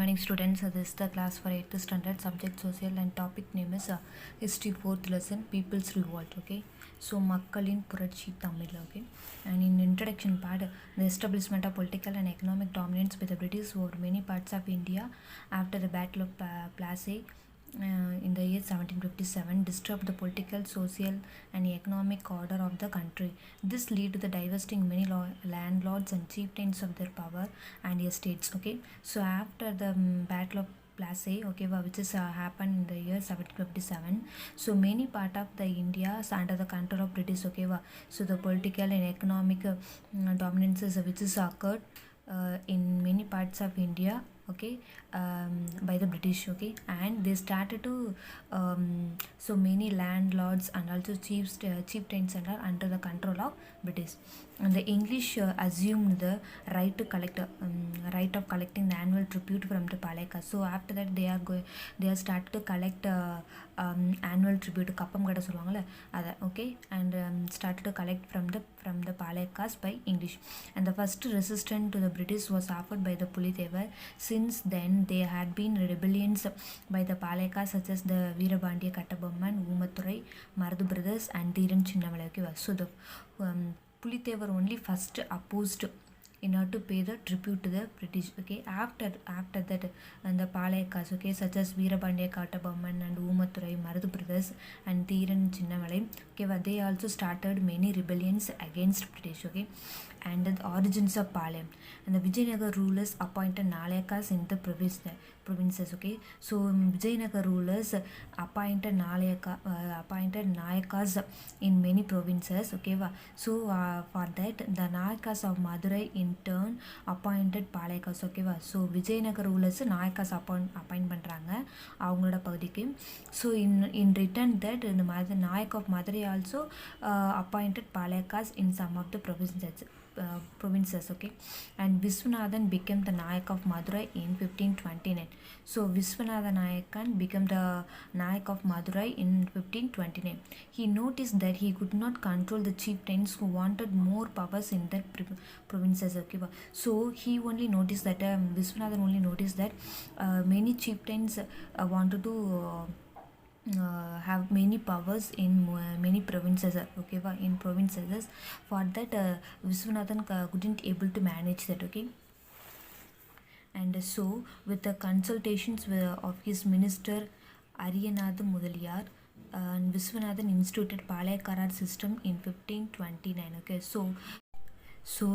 morning students. This is the class for 8th standard, subject social, and topic name is history 4th lesson, people's revolt. Okay, so Makkalin Purachi Tamil. Okay, and in introduction part, the establishment of political and economic dominance by the British over many parts of India after the Battle of Plassey in the year 1757 disturbed the political, social, and economic order of the country. This led to the divesting many landlords and chieftains of their power and estates. Okay, so after the Battle of Plassey, okay, which is happened in the year 1757, so many part of the India is under the control of British. Okay, so the political and economic dominances which is occurred in many parts of India, okay, by the British. Okay, and they started to so many landlords and also chieftains are under the control of British, and the English assumed the right to collect right of collecting the annual tribute from the Paleka. So after that they are started to collect annual tribute kappam kada solluvaangala adha. Okay, and started to collect from the Palekas by English, and the first resistance to the British was offered by the Pulithevar. Since then there had been rebellions by the Palekas such as the Veerabandiya Kattabomman, Oomathurai, Marudhu brothers, and Dhiran Chinnamalai. Okay, so the Pulithevar only first opposed in order to pay the tribute to the British. Okay, after that and the Palekas, okay, such as Veerabandiya Kattabomman and Oomathurai, Marudhu brothers, and Dhiran Chinnamalai, okay, they also started many rebellions against British. Okay, and the origins of Palayam, and the Vijayanagar rulers appointed Nalayakas in the provinces. Okay, so Vijayanagar rulers appointed Nayakas in many provinces. Okay, so for that the Nayakas of Madurai in turn appointed Palayakas. Okay, so Vijayanagar rulers Nayakas appoint பண்றாங்க அவங்களோட பகுதிக்கு. So in return that the Nayak of Madurai also appointed Palayakas in some of the provinces. Okay, and Viswanathan became the Nayak of Madurai in 1529. So Viswanathan Nayakan became the Nayak of Madurai in 1529. He noticed that he could not control the chieftains who wanted more powers in their provinces. Okay, so he only noticed that Viswanathan only noticed that many chieftains wanted to have many powers in many provinces. Okay, in provinces. For that Viswanathan couldn't able to manage that. Okay, and so with the consultations of his minister Ariyanatha Mudaliyar, and Viswanathan instituted Palayakarar system in 1529. Okay, so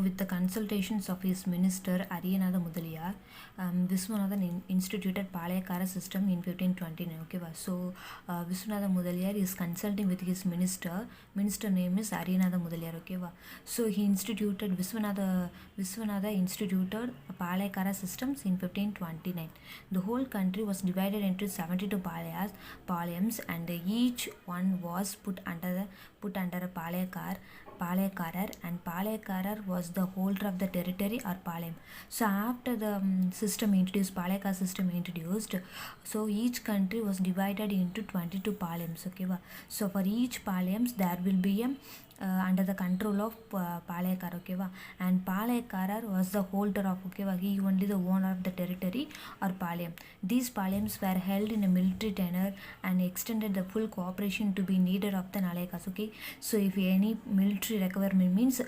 with the consultations of his minister Ariyanatha Mudaliyar, Viswanathan instituted Palayakara system in 1529. Okay, so Viswanatha Mudaliyar is consulting with his minister name is Ariyanatha Mudaliyar. Okay, so he instituted Viswanatha instituted Palayakara systems in 1529. The whole country was divided into 72 palayams, and each one was put under a Palayakarar, and Palayakarar was the holder of the territory or Palayam. So after the Palayakar system introduced, so each country was divided into 22 Palayams. Okay, so for each Palayams there will be a under the control of Palayakar. Okay, and Palayakarar was the holder of, okay, he only the owner of the territory or Palayam. These Palayams were held in a military tenure and extended the full cooperation to be needed of the Nalayakas. Okay, so if any military requirement means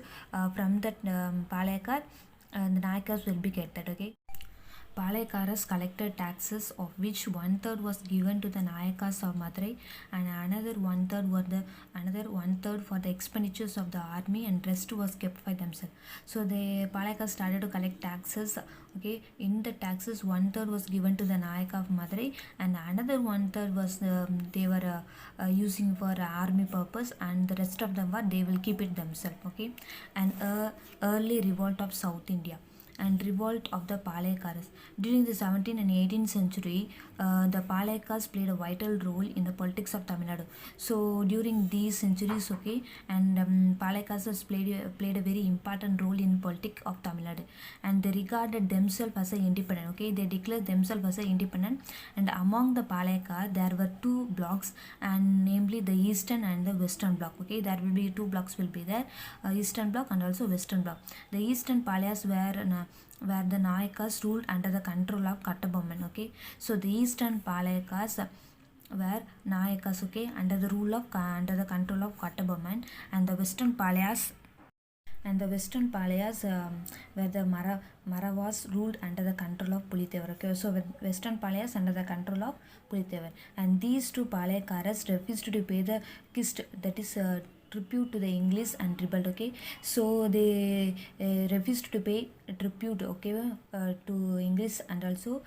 from that Palayakar, the Nayakas will be get that. Okay, Palayakaras collected taxes, of which 1/3 was given to the Nayakas of Madurai, and another 1/3 for the expenditures of the army, and rest was kept by themselves. So the Palayakas started to collect taxes. Okay, in the taxes 1/3 was given to the Nayak of Madurai, and another 1/3 was they were using for army purpose, and the rest of them they will keep it themselves. Okay, and early revolt of South India and revolt of the Palayakaras. During the 17th and 18th century, the Palayakas played a vital role in the politics of Tamil Nadu. So during these centuries, okay, and Palayakas played a very important role in politics of Tamil Nadu, and they regarded themselves as a independent. Okay, they declared themselves as a independent, and among the Palayakar there were two blocks, and namely the eastern and the western block. Okay, there will be two blocks will be there, eastern block and also western block. The eastern Palayas were where the Nayakas ruled under the control of Kattabomman. Okay, so the eastern Palayakas were Nayakas, okay, under the rule of under the control of Kattabomman, and the western Palayas where the Maravas ruled under the control of Pulithevar. Okay, so with western Palayas under the control of Pulithevar, and these two Palayakaras refused to pay the kist, that is tribute to the English, and rebelled. Okay, so they refused to pay tribute, okay, to English, and also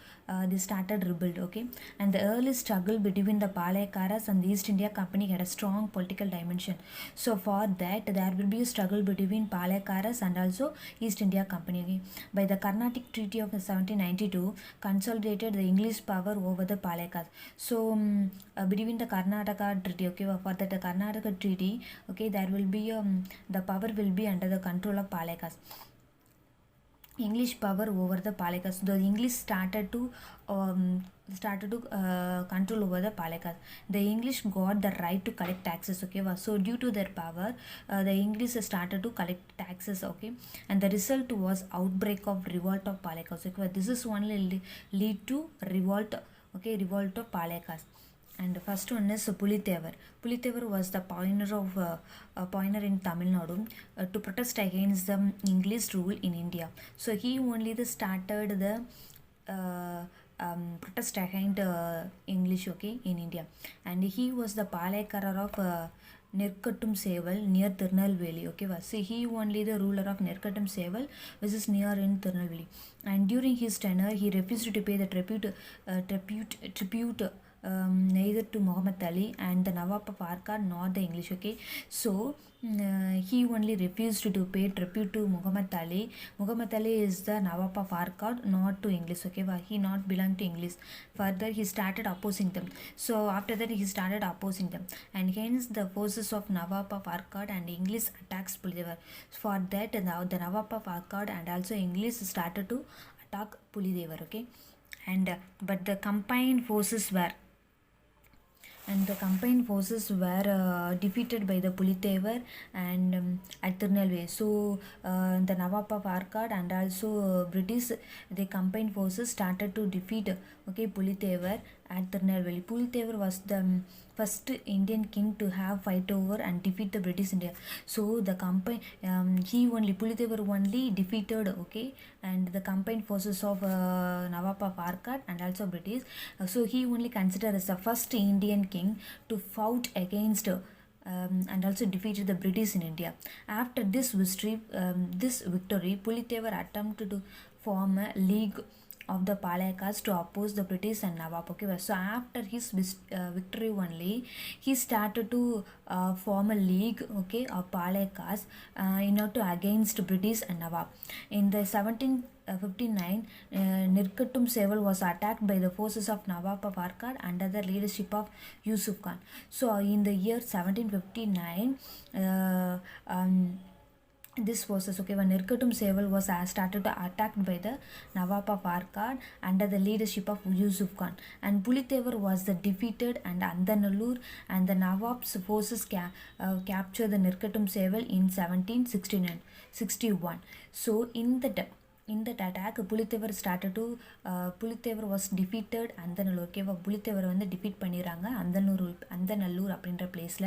they started rebuild. Okay, and the early struggle between the Palayakaras and the East India Company had a strong political dimension. So for that there will be a struggle between Palayakaras and also East India Company. Okay, by the Carnatic Treaty of 1792 consolidated the English power over the Palayakaras. So between the Karnataka Treaty, okay, for that the Karnataka Treaty, okay, there will be the power will be under the control of Palayakaras. English power over the Palayakas. The English started to control over the Palayakas. The English got the right to collect taxes. Okay, so due to their power, the English started to collect taxes. Okay, and the result was outbreak of revolt of Palayakas. Okay, this is only lead to revolt. Okay, revolt of Palayakas. And the first one is Pulithevar. Pulithevar was the pioneer in Tamil Nadu to protest against the English rule in India. So he only started the protest against English, okay, in India, and he was the Palayakara of Nirkattum Seval near Tirunelveli. Okay, so he only the ruler of Nirkattum Seval, which is near in Tirunelveli, and during his tenure he refused to pay the tribute neither to Muhammad Ali and the Nawab of Arcot nor the English. Okay, so he only refused to pay tribute to Muhammad Ali. Muhammad Ali is the Nawab of Arcot, not to English. Okay, he not belong to English. Further, he started opposing them. So after that, he started opposing them, and hence the forces of Nawab of Arcot and English attacks Pulithevar. For that, now the Nawab of Arcot and also English started to attack Pulithevar. Okay, and but the combined forces were defeated by the Pulithevar and at Tirunelveli. So the Nawab of Arcot and also British, the combined forces started to defeat, okay, Pulithevar at Tirunelveli. Pulithevar was the first Indian king to have fight over and defeat the British India. So the Pulithevar only defeated, okay, and the combined forces of Nawab of Arcot and also British. So he only considered as the first Indian king to fight against and also defeated the British in India. After this victory, Pulithevar attempted to form a league of the Palayakas to oppose the British and Nawab. Okay, so after his victory only, he started to form a league, okay, of Palayakas in order to against British and Nawab. In the 1759, Nirkattum Seval was attacked by the forces of Nawab of Arcot under the leadership of Yusuf Khan. So in the year 1759, this forces, okay, when Nirkattum Seval was started to attacked by the Nawab of Arcot under the leadership of Yusuf Khan, and Pulithevar was the defeated, and Andanallur and the Nawab's forces captured the Nirkattum Seval in 1761. So in that attack, Pulithevar was defeated. Andanallur, okay, Pulithevar வந்து defeat பண்ணிறாங்க Andanallur அப்படின்ற பிளேஸ்ல,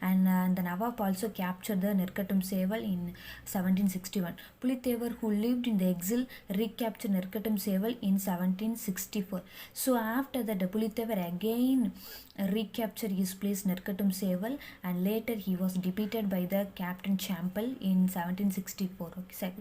and the Nawab also captured the Nirkattum Seval in 1761. Pulithevar, who lived in the exile, recaptured Nirkattum Seval in 1764. So after that, Pulithevar again recaptured his place Nirkattum Seval, and later he was defeated by the Captain Champel in 1764. Okay,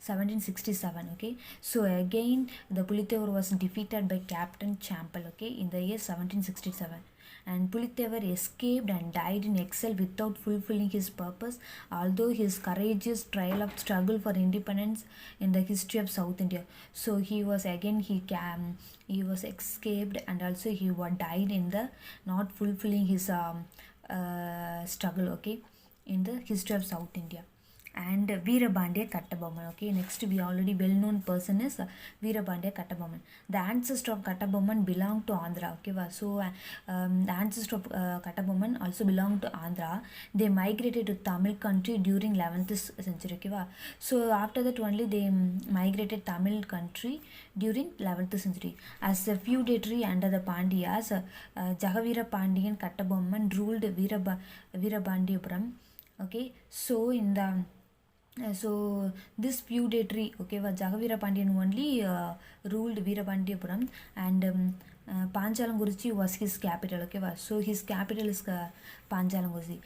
1767. Okay, so again the Pulithevar was defeated by Captain Champel, okay, in the year 1767, and Pulithevar escaped and died in exile without fulfilling his purpose, although his courageous trial of struggle for independence in the history of South India. So he was escaped, and also he died in the not fulfilling his struggle, okay, in the history of South India. and Veerabandya Kattabomman. Okay, next we already well-known person is Veerabandya Kattabomman. The ancestor of Kattabomman belonged to Andhra. Okay, so the ancestor of Kattabomman also belonged to Andhra. They migrated to Tamil country during 11th century. Okay, so after that only they migrated Tamil country during 11th century. As a feudatory under the Pandyas, Jagaveera Pandian Kattabomman ruled Veerabandiyapuram. Okay, so in the so this feudatory, okay, Jagaveera Pandian only ruled Veerabandiyapuram, and Panchalanguruchi was his capital. Okay, so his capital is Panchalanguruchi.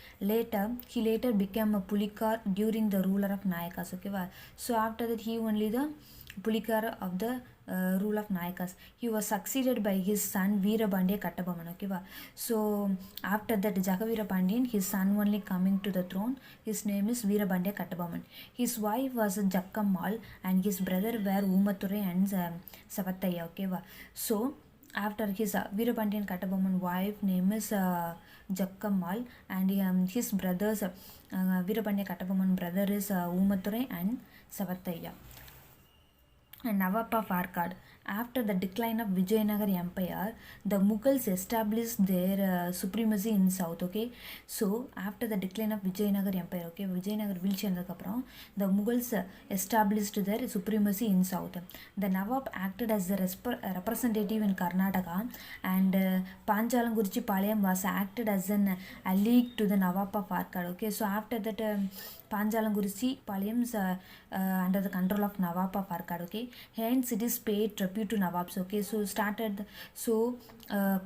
He later became a Pulikar during the ruler of Nayakas. Okay, so after that he only the Pulikar of the rule of Nayakas. He was succeeded by his son Veerabandya Kattabomman. Okay, so after that Jagaveera Pandian, his son only coming to the throne, his name is Veerabandya Kattabomman. His wife was Jakkammal and his brother were Umathurai and Savathaiya. Okay, so after his Veerabandiyan Kattabomman wife name is Jakkammal, and his brothers Veerabandiya Kattabomman brother is Umathurai and Savathaiya. And Nawab of Arcad. After the decline of Vijayanagar Empire, the Mughals established their supremacy in south. Okay, so after the decline of Vijayanagar Empire, okay, Vijayanagar வீழ்ச்சி வந்ததுக்கப்புறம் the Mughals established their supremacy in south. The Nawab acted as the representative in Karnataka, and Panchalanguruchi Palayam was acted as an allied to the Nawab of Arcad. Okay, so after that Panchalanguruchi Palayams under the control of Nawab of Arcad. Okay, hence it is paid tribute to Nawabs. Okay, so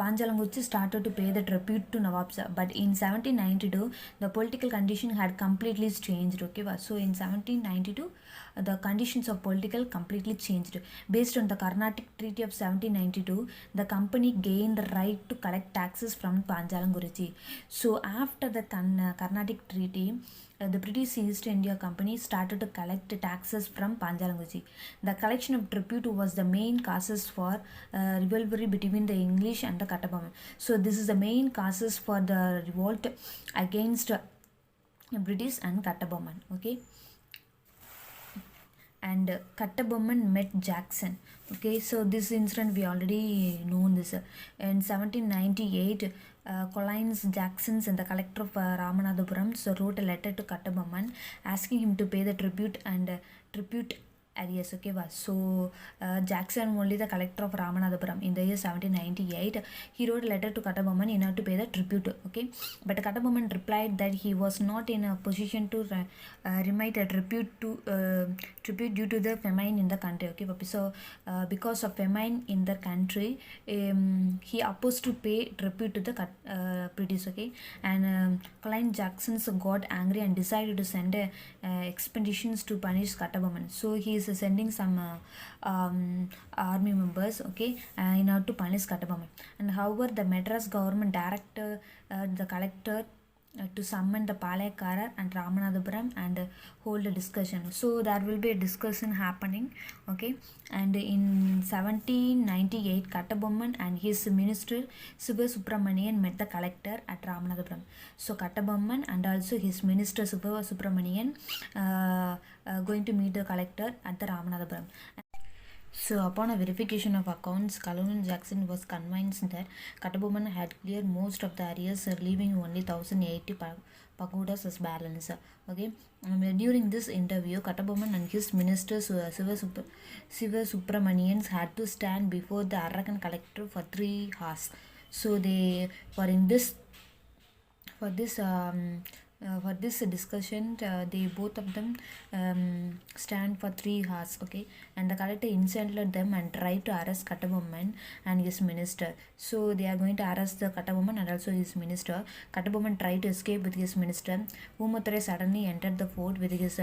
Panchalanguruchi started to pay the tribute to Nawabs, but in 1792 the political condition had completely changed. Okay, so in 1792 the conditions of political completely changed. Based on the Carnatic Treaty of 1792, the company gained the right to collect taxes from Panchalanguruchi. So after the Carnatic Treaty, the British East India Company started to collect taxes from Panchalanguruchi. The collection of tribute was the main causes for rivalry between the English and the Kattabomman. So this is the main causes for the revolt against British and Kattabomman. Okay, and Kattabomman met Jackson. Okay, so this incident we already know this. In 1798, Collins Jackson and the collector of Ramanathapuram wrote a letter to Kattabomman asking him to pay the tribute areas. Okay, so Jackson only the collector of Ramanathapuram in the year 1798, he wrote a letter to Kattabomman in order to pay the tribute. Okay, but Kattabomman replied that he was not in a position to remit a tribute due to the famine in the country. Okay, so because of famine in the country, he opposed to pay tribute to the British. Okay, and Colin Jackson got angry and decided to send expeditions to punish Kattabomman. So he is sending some army members, okay, in order to punish Kattabomman. And however, the Madras government directed the collector to summon the Palayakarar and Ramanathapuram and hold a discussion. So there will be a discussion happening. Okay, and in 1798, Kattabomman and his minister Siva Subramanian met the collector at Ramanathapuram. So Kattabomman and also his minister Siva Subramanian going to meet the collector at the Ramanathapuram. So upon a verification of accounts, Colonel Jackson was convinced that Kattabomman had cleared most of the areas, leaving only 1080 pagodas as balance. Okay, during this interview, Kattabomman and his minister Siva Subramanians had to stand before the Arakan collector for 3 hours. So they were in this for this discussion, they both of them stand for 3 hours. Okay, and the collector insulted them and tried to arrest Kattabomman and his minister. So they are going to arrest the Kattabomman and also his minister. Kattabomman tried to escape with his minister. Umathurai suddenly entered the fort with his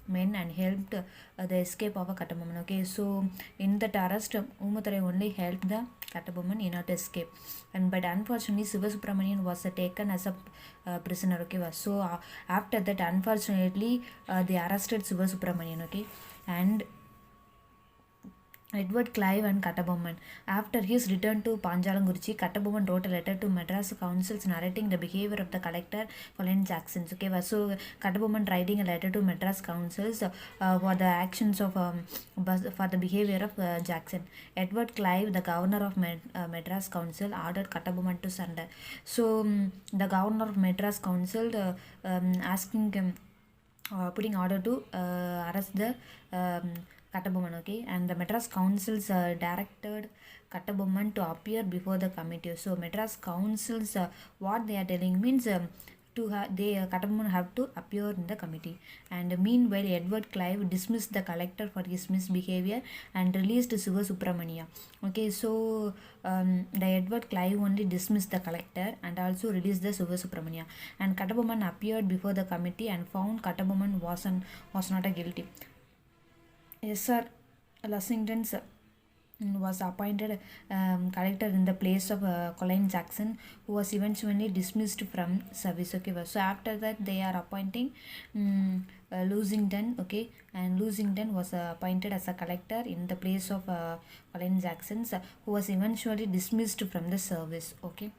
men and helped the escape of a Kattabomman. Okay, so in that arrest, Umathurai only helped the Kattabomman in order to escape, but unfortunately Siva Subramanian was taken as a prisoner. Okay, so after that, unfortunately, they arrested Siva Subramanian. Okay, and Edward Clive and Kattabomman. After his return to Panjalangurchi, Kattabomman wrote a letter to Madras councils narrating the behavior of the collector Colin Jackson. Okay, so Kattabomman writing a letter to Madras councils for the actions of for the behavior of Jackson. Edward Clive, the governor of Madras council, ordered Kattabomman to surrender. So the governor of Madras council asking putting order to arrest the Kattabomman, okay, and the Madras councils directed Kattabomman to appear before the committee. So Madras councils, what they are telling means Kattabomman have to appear in the committee. And meanwhile, Edward Clive dismissed the collector for his misbehavior and released Siva Subramania. Okay, so the Edward Clive only dismissed the collector and also released the Siva Subramania. And Kattabomman appeared before the committee and found Kattabomman was not a guilty. Yes, sir. Lussington was appointed collector in the place of Colin Jackson, who was eventually dismissed from service. Okay, so after that they are appointing Lussington. Okay, and Lussington was appointed as a collector in the place of Colin Jackson, who was eventually dismissed from the service. Okay.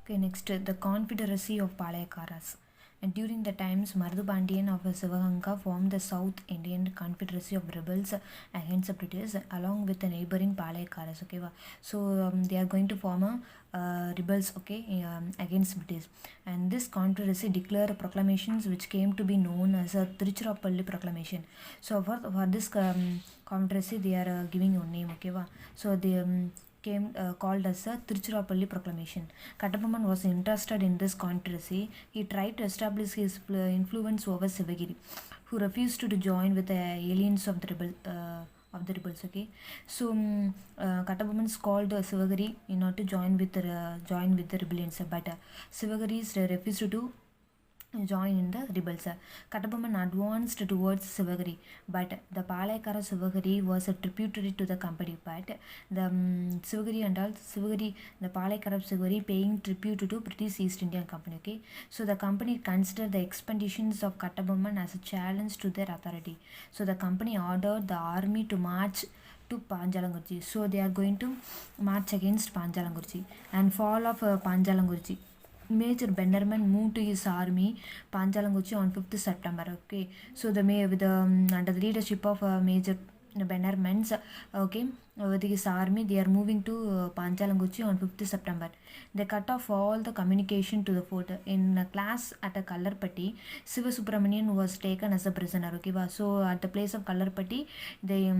Okay, next the Confederacy of Palayakaras. And during the times, Mardubandian of Sivaganga formed the South Indian Confederacy of rebels against the British along with the neighboring Palayakaras. Okay, so they are going to form a rebels, okay, against British. And this confederacy declared proclamations which came to be known as a Tiruchirappalli Proclamation. So for this confederacy, they are giving a name. Okay, so they came called as a Tiruchirappalli Proclamation. Kattabomman was interested in this confederacy. He tried to establish his influence over Sivagiri, who refused to join with the aliens of the rebels. Okay, so Kattabomman called Sivagiri in order to join with the rebellions, but Sivagiri refused to join in the rebels. Kattabomman advanced towards Sivagiri, but the Palayakara Sivagiri was a tributary to the company. But the Sivagiri and all Sivagiri, the Palayakara Sivagiri paying tribute to British East Indian Company. Okay, so the company considered the expeditions of Kattabomman as a challenge to their authority. So the company ordered the army to march to Panjalangurchi. So they are going to march against Panjalangurchi. And fall of Panjalangurchi. Major Bannerman moved to his army Panjalangurchi on 5th September. Okay, so the with under the leadership of Major Bannerman's, okay, with his army, they are moving to Panjalangurchi on 5th September. They cut off all the communication to the fort. In a class at a Kallarpatti, Siva Subramanian was taken as a prisoner. Okay, so at the place of Kallarpatti, they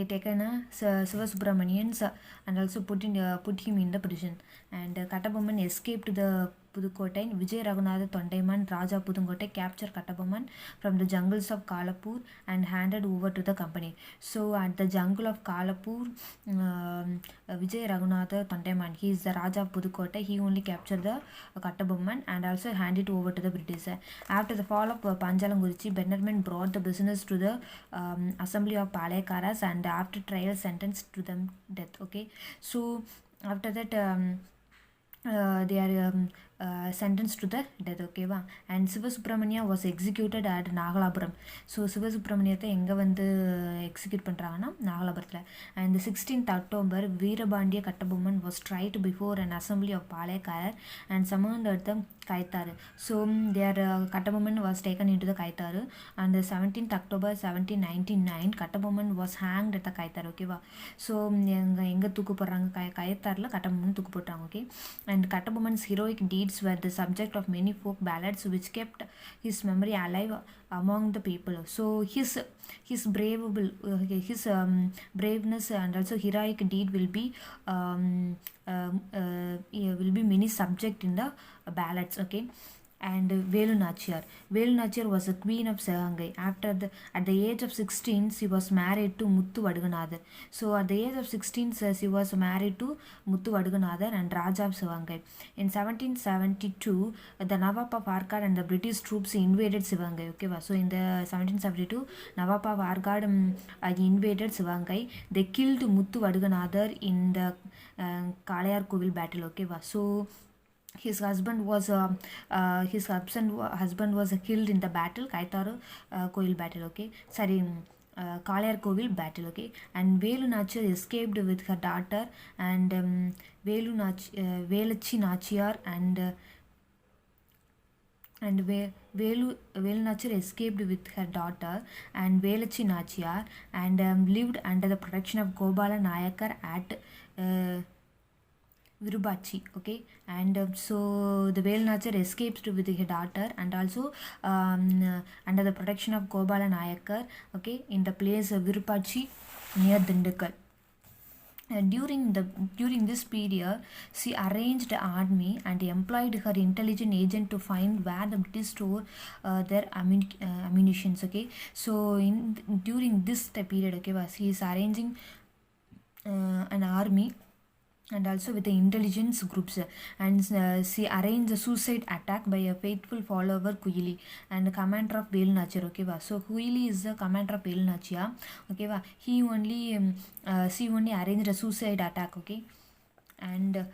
taken Siva Subramanians and also put him in the prison. And Kattabomman escaped to the Pudukkottai. Vijay Raghunatha Thondaiman, Raja Pudungotai captured Kattabomman from the jungles of Kalapur and handed over to the company. So at the jungle of Kalapur, Vijay Raghunatha Thondaiman, he is the Raja of Pudukkottai, he only captured the Kattabomman and also handed over to the British. After the fall of Panjalangurchi, Bannerman brought the prisoners to the assembly of Palayakaras and after trial sentenced to them death. Okay, so after that they are sentenced to the death. Okay, and Siva Subramania was executed at Nagalapuram. So Siva Subramaniyathai enga vandu execute பண்றாங்கன்னா நாகலாபுரத்தில். And the 16th October, Veerabandiya Kattabomman was tried before an assembly of Palayakar and summoned at the Kaitaru. So their Kattabomman was taken into the Kaitaru, and the 17th October 1799 Kattabomman was hanged at the Kaitaru. Okay, so எங்க தூக்கு போடுறாங்க Kaitaruல Kattabomman தூக்கு போட்டாங்க. Okay, and Kattabomman's heroic deeds were the subject of many folk ballads which kept his memory alive among the people. So his braveness and also heroic deed will be many subject in the ballads. Okay, and Velu Nachiyar was the queen of Sivagangai. At the age of 16, she was married to Muthu Vaduganathan. So at the age of 16, she was married to Muthu Vaduganathan and Raja of Sivagangai. In 1772, the Nawab of Arcad and the British troops invaded Sivagangai. Okay, so in the 1772, Nawab of Arcad invaded Sivagangai. They killed Muthu Vaduganathan in the Kalayar Kovil battle. Okay, so his husband was killed in the battle, Kaitaru Koil battle. Okay, sorry, Kalayarkovil battle, okay, and Velu Nachiyar escaped with her daughter, and Velachi Nachiyar Velu Nachiyar escaped with her daughter and Velachi Nachiyar, and lived under the protection of Gobala Nayakar at Virubachi, okay, and so the Velu Nachiyar escapes with her daughter, and also under the protection of Gobala Nayakar, okay, in the place of Virupachi near Dindigul. During this period, she arranged an army and employed her intelligence agent to find where the British store their ammunitions, okay. So during this period, okay, she is arranging an army and also with the intelligence groups, and she arranged a suicide attack by a faithful follower Kuyili and the commander of Velu Nachiyar, okay va. So Kuyili is the commander of Velu Nachiyar, okay va. She only arranged a suicide attack, okay, and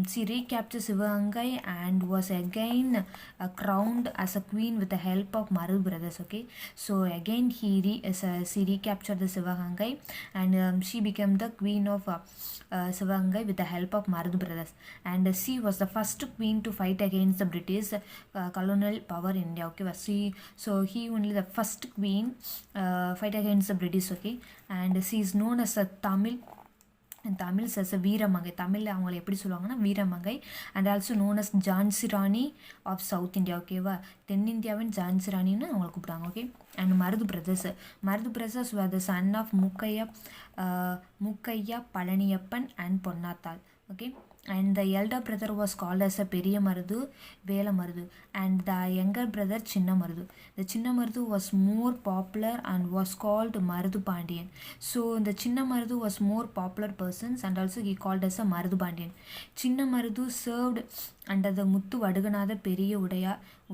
she recaptured Sivagangai and was again crowned as a queen with the help of Maru brothers, okay. So again she recaptured the Sivagangai, and she became the queen of Sivagangai with the help of Maru brothers, and she was the first queen to fight against the British colonial power in India, okay. So he only the first queen fight against the British, okay, and she is known as a Tamil says a வீரமங்கை, தமிழில் அவங்களை எப்படி சொல்லுவாங்கன்னா வீரமங்கை, and also known as Jhansi Rani of south India, ஓகேவா. தென்னிந்தியாவின் ஜான்சி ராணின்னு அவங்களை கூப்பிட்டாங்க, okay. And Marudhu brothers were the son of Mukkaiya Palaniyappan and Ponnathal, okay. And the elder brother was called as a Periya Marudu, Vela Marudu, and the younger brother Chinna Marudu. The Chinna Marudu was more popular and was called Marudu Pandian. So the Chinna Marudu was more popular persons, and also he called as a Marudu Pandian. Chinna Marudu served under the Muthu Vaduganatha Periya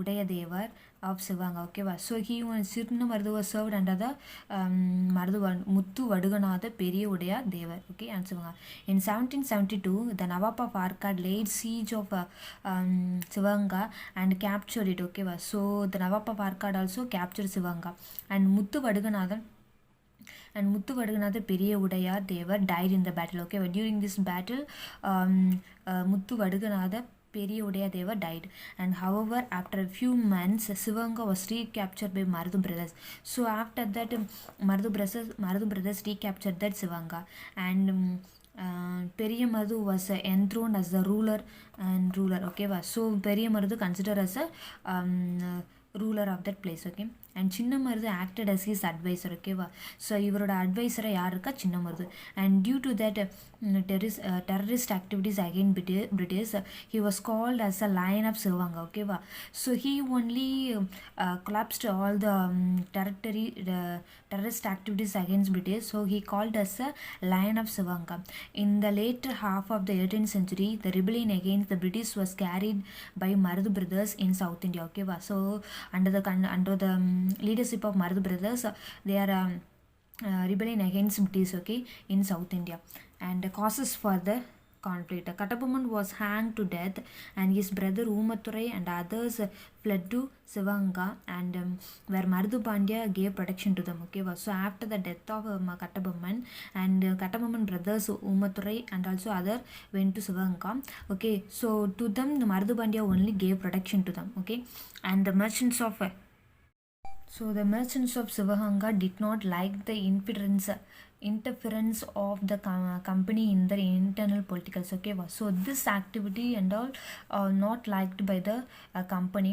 Udaya Devar of Sivanga, okay. So Chinna Marudu was served under the Muthu Vaduganatha Periya Udaya Devar, okay, and Sivanga. In 1772, the Nawab of Arcad laid siege of Sivanga and captured it, okay. So the Nawab of Arcad also captured Sivanga, and Muthu Vaduganatha Periya Udaya Devar died in the battle, okay. During this battle, Muthu Vaduganatha Periya Udaya Deva died, and however after a few months Sivanga was recaptured by Marudu brothers. So after that Marudu brothers recaptured that Sivanga, and Periya Marudu was enthroned as the ruler, okay. So Periya Marudu considered as a ruler of that place, okay. And Chinna Marudu acted as his advisor, okay. So இவரோட அட்வைசரை யார் இருக்கா, சின்ன Marudhu. And due to that terrorist activities against British, he was called as a Lion of Sivanga, okay. So he only collapsed all the terrorist activities against British, so he called as a Lion of Sivanga. In the later half of the 18th century, the rebellion against the British was carried by Marudu brothers in South India, okay. So under the leadership of Marudu brothers, they are rebellion against British, okay, in South India. And the causes for the conflict: Kattabomman was hanged to death, and his brother Oomathurai and others fled to Sivanga, and where Marudu Pandya gave protection to them, okay. So after the death of Kattabomman, and Kattabomman brothers Oomathurai and also other went to Sivanga, okay. So to them the Marudu Pandya only gave protection to them, okay. And the merchants of Sivaganga did not like the interference of the company in the internal politicals, okay. So this activity and all are not liked by the company,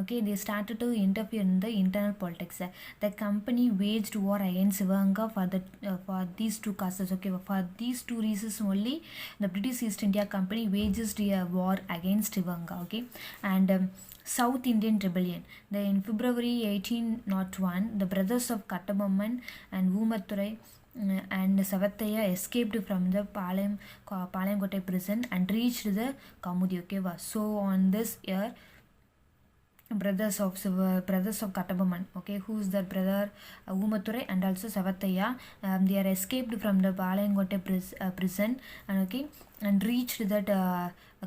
okay. They started to interfere in the internal politics. The company waged war against Sivanga for these two causes, okay. For these two reasons only the British East India Company waged a war against Sivanga, okay. And South Indian Rebellion. In February 1801, the brothers of Kattabomman and Oomathurai and Savathaiya escaped from the Palayamkottai prison and reached the Kamudi, okay. So on this year, brothers of Kattabomman, okay, who is the brother Oomathurai and also Savathaiya, they are escaped from the Palayamkottai prison, and okay, and reached that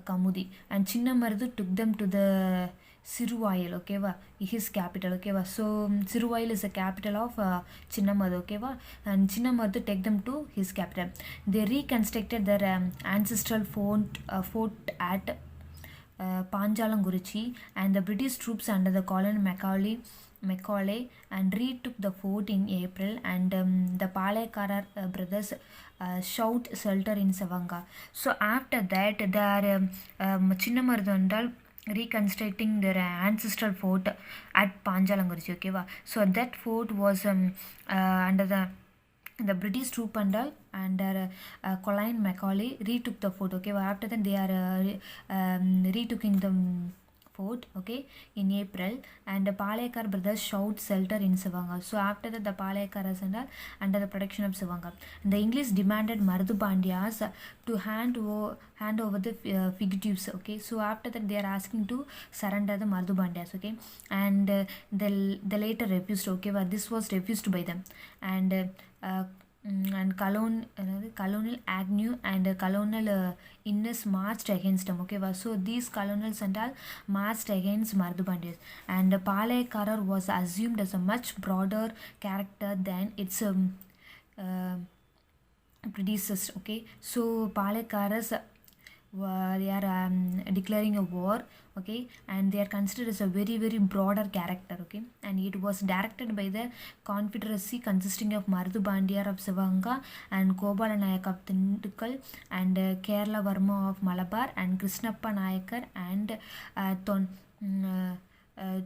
Kamudi, and Chinna Marudu took them to the Siruvayal, ஓகேவா, his capital, ஓகேவா. So Siruvayal is the capital of Chinnamadu, ஓகேவா. And Chinnamadu take them to his capital. They reconstructed their ancestral fort at Panjalangurichi, and the British troops under the Colonel Macaulay and retook the fort in April, and the Palekarar brothers shout shelter in Savanga. So after that, they are Chinnamarudandal reconstructing their ancestral fort at Panjalangurichi, okay va. So that fort was under the British troop under Colin Macaulay retook the fort, okay. After that they are retooking the fort, okay, in April, and the Palekar brothers shout shelter in Sivanga. So after that the Palekaras and all under the protection of Sivanga. And the English demanded Mardu Pandyas to hand over the fugitives, okay. So after that they are asking to surrender the Mardu Pandyas, okay, and the later refused, okay, but this was refused by them, and Colonel Agnew and Colonel Innes marched against them, okay. So these colonels and all marched against Mardu Pandeyas, and Palekarar was assumed as a much broader character than its predecessor, okay. So Palekaras they are declaring a war, okay, and they are considered as a very very broader character, okay, and it was directed by the confederacy consisting of Mardu Bandiyar of Sivanga and Gobala Nayak of Tindukal and Kerala Varma of Malabar and Krishnappa Nayakar and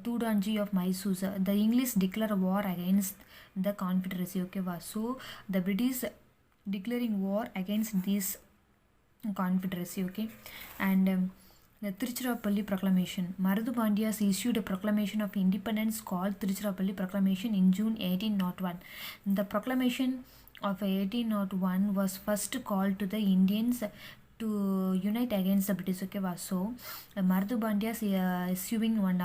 Tudanji of Mysore. The English declare war against the confederacy, okay. So the British declaring war against this confederacy, okay. And the Tiruchirappalli Proclamation. Marudhu Pandyas issued a proclamation of independence called Tiruchirappalli Proclamation in June 1801. The proclamation of 1801 was first called to the Indians to unite against the British, okay. So Marudhu Pandyas issuing one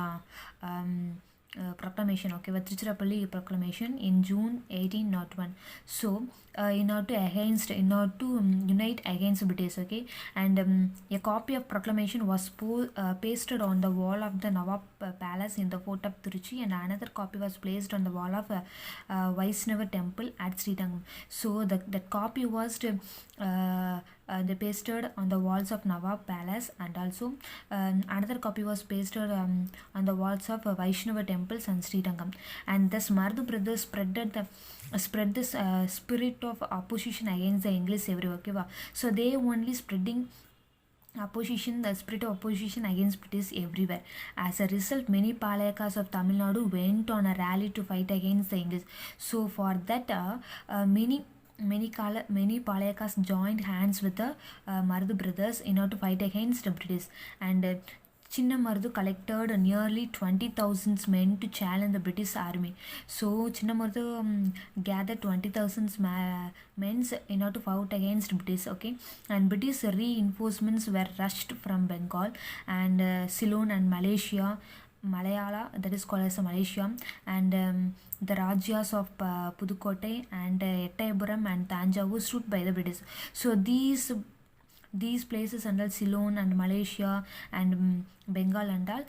proclamation, okay, Tiruchirappalli Proclamation in June 1801. So in order to unite against British, okay, and a copy of proclamation was pasted on the wall of the Nawab Palace in the fort of Tiruchi, and another copy was placed on the wall of Vaishnava temple at Srirangam. So that copy was they pasted on the walls of Nawab Palace, and also another copy was pasted on the walls of Vaishnava temples and Srirangam. And thus Mardu brothers spread this spirit of opposition against the English everywhere, okay. So they only spreading the spirit of opposition against British everywhere. As a result, many Palayakas of Tamil Nadu went on a rally to fight against the English. So for that many Palayakas joined hands with the Mardu brothers in order to fight against the British, and Chinnamarudhu collected nearly 20,000 men to challenge the British army. So Chinnamarudhu gathered 20,000 men in order to fight against British, okay. And British reinforcements were rushed from Bengal and Ceylon and Malayala, that is called as Malaysia, and the Rajas of Pudukkottai and Ettayapuram and Tanjavur stood by the British. So these places under Ceylon and Malaysia and Bengal and all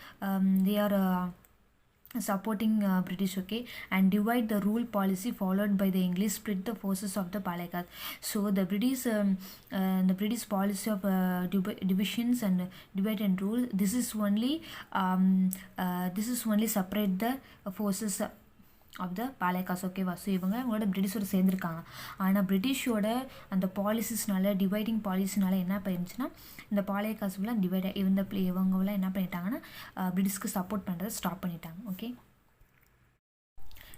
they are supporting British, okay, and divide the rule policy followed by the English split the forces of the Palayakas. So the British policy of divisions and divide and rule, this is only separate the forces of the Palayakas, okay. So இவங்களோட பிரிட்டிஷோட சேர்ந்துருக்காங்க. ஆனால் பிரிட்டிஷோட அந்த பாலிசிஸ்னால dividing பாலிசினால என்ன பண்ணிச்சுன்னா இந்த பாளையக்காசுலாம் இவங்களாம் என்ன பண்ணிட்டாங்கன்னா பிரிட்டிஷ்க்கு support பண்ணுறதை stop பண்ணிட்டாங்க, okay.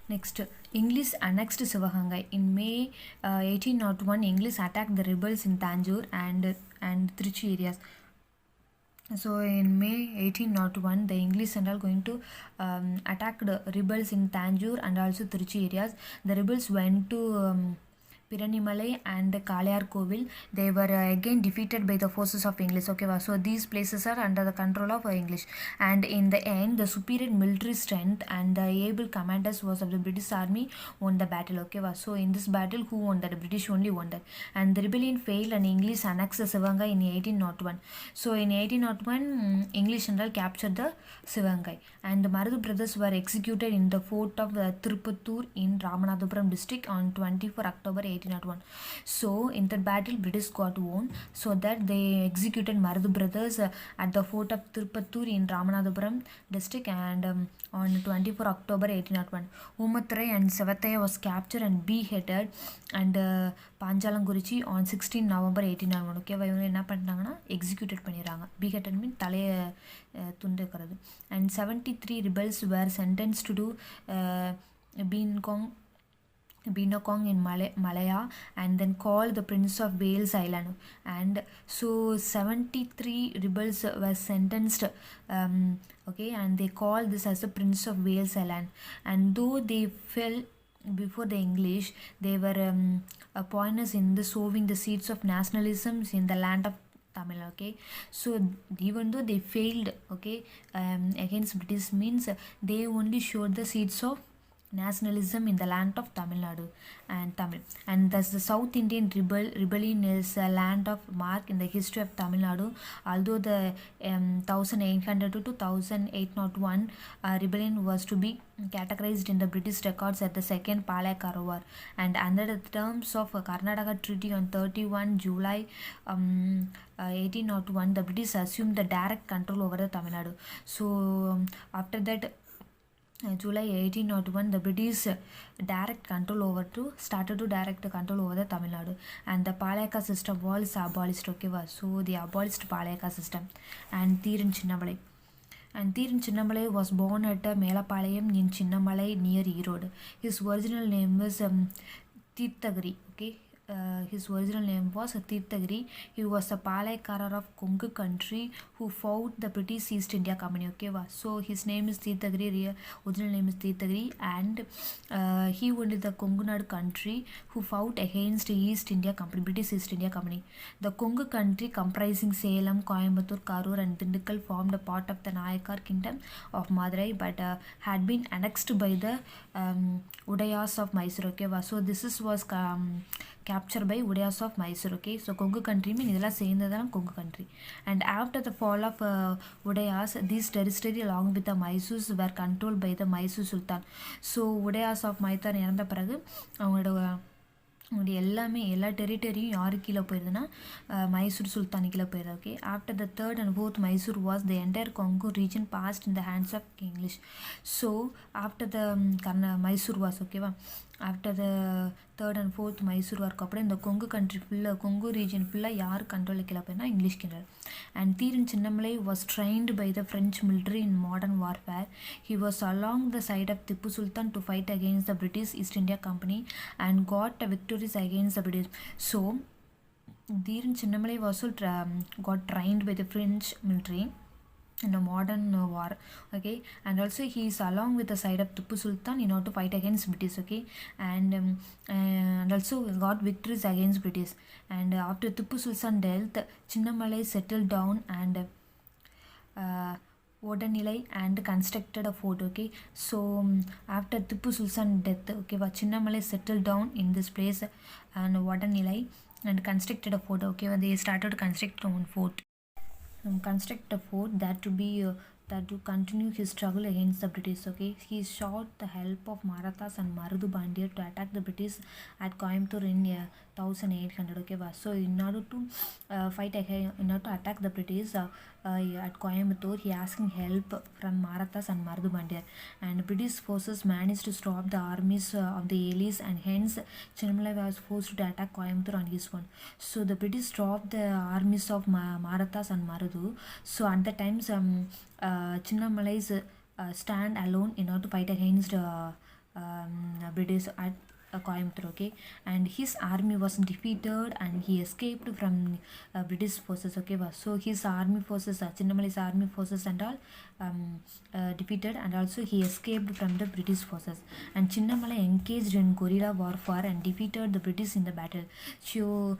Next, English annexed Sivaganga. In May 1801, English attacked the rebels in Tanjore and Trichy areas. So in May 1801, the English and all going to attack the rebels in Tanjore and also Trichy areas. The rebels went to Piranimalai and Kalayarkovil, they were again defeated by the forces of English. Okay, so these places are under the control of English, and in the end, the superior military strength and the able commanders was of the British army won the battle. Okay, so in this battle, who won that? The British only won that, and the rebellion failed, and English annexed Sivangai in 1801. So in 1801, English general captured the Sivangai, and the Marudhu brothers were executed in the fort of Tirupattur in Ramanathapuram district on 24 October 1801. So in that battle, British got won, so that they executed Marudhu brothers at the fort of Tirupattur in Ramanathapuram district, and on 24 October 1801, Umatrai and Savataya was captured and beheaded, and Panjalangurichi on 16 November 1801. Okay, இவங்க என்ன பண்ணிட்டாங்கன்னா executed பண்ணிடுறாங்க. beheaded மீன் தலையை துண்டுக்கிறது. And 73 rebels were sentenced to do Binokong in Malaya, and then called the Prince of Wales Island. And so 73 rebels were sentenced, okay, and they called this as the Prince of Wales Island. And though they fell before the English, they were pioneers in the sowing the seeds of nationalism in the land of Tamil. Okay, so even though they failed, okay, against British, means they only showed the seeds of nationalism in the land of Tamil Nadu and Tamil, and thus the South Indian rebellion is a land of mark in the history of Tamil Nadu. Although the 1800 to 1801 rebellion was to be categorized in the British records at the Second Palaikara War, and under the terms of Karnataka Treaty on 31 July 1801, the British assumed the direct control over the Tamil Nadu. So after that, July 1801, the British started to direct control over the Tamil Nadu, and the Palayaka system was abolished. Okay, so they abolished Palayaka system. And Thiran Chinnamalai. And Thiran Chinnamalai was born at Melapalayam in Chinnamalai near Erode. His original name was Tirthagiri. Okay, his original name was Tirthagiri. He was a Palaikarar of Kongu country who fought the British East India Company. Okay, so his name is Tirthagiri, original name is Tirthagiri, and he went to the Kongu Nadu country who fought against East India Company, British East India Company. The Kongu country, comprising Salem, Coimbatore, Karur and Dindigul, formed a part of the Nayakar kingdom of Madurai, but had been annexed by the Udayas of Mysore. Okay, so this was captured by Udayas of Mysore. Okay, so Kongu country mean idella seindadana Kongu country. And after the fall of Udayas, this territory along with the Mysore's were controlled by the Mysore Sultan. So Udayas of Mysore இறந்த பிறகு அவங்களுடைய எல்லா டெரிட்டரியும் யாரு கீழே போயிருதுன்னா மைசூர் சுல்தான் கீழே போயிருது. Okay, after the third and fourth Mysore wars the entire Kongu region passed in the hands of English. So after the Mysore wars, ஓகேவா, after the third and fourth Mysore வார்க்கு அப்புறம் இந்த கொங்கு கண்ட்ரி ஃபுல்லாக, கொங்கு ரீஜன் ஃபுல்லாக யார் கண்ட்ரோலில் கீழே போயிருந்தா இங்கிலீஷ் கிண்டல். And Dheeran Chinnamalai was trained by the French military in modern warfare. He was along the side of Tipu Sultan to fight against the British East India company and got a victories against the British. So Dhiran Chinnamalai also got trained by the French military in a modern war. Okay, and also he is along with the side of Tipu Sultan in order to fight against British. Okay, and also got victories against British. And after Tipu Sultan death, Chinnamalai settled down and Odanilai and constructed a fort. Okay, so after Tipu Sultan death, okay, Chinnamalai settled down in this place and Odanilai and constructed a fort. Okay, they started to construct one fort, construct a fort that to continue his struggle against the British. Okay, he sought the help of Marathas and Marudhu Bandir to attack the British at Coimbatore in 1800. Okay, so in order to attack the British at Coimbatore, he asking help from Marathas and Marudhu Bandir, and British forces managed to stop the armies of the allies, and hence Chinnamalai was forced to attack Coimbatore on his own. So the British stopped the armies of Marathas and Marudhu. So at the times Chinnamalai's stand alone in order to fight against British. Coimbatore, okay, and his army was defeated and he escaped from British forces, okay. So his army forces, Chinnamalai's army forces and all defeated, and also he escaped from the British forces, and Chinnamalai engaged in guerrilla warfare and defeated the British in the battle. So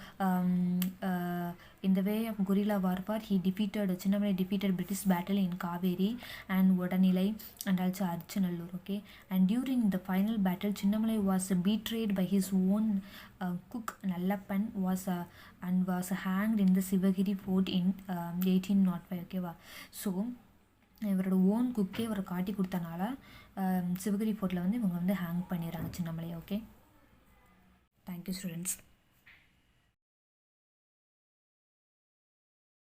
in the way of guerrilla warfare, Chinnamalai defeated British battle in Kaveri and Vodanilai and also Archanallur, okay. And during the final battle, Chinnamalai was betrayed by his own cook Nallappan and was hanged in the Sivagiri fort in 1805, okay. So இவரோட own குக்கே இவரை காட்டி கொடுத்தனால சிவகிரி ஃபோர்ட்டில் வந்து இவங்க வந்து hang பண்ணிடுறாங்க சின்னமலையை, okay. Thank you students.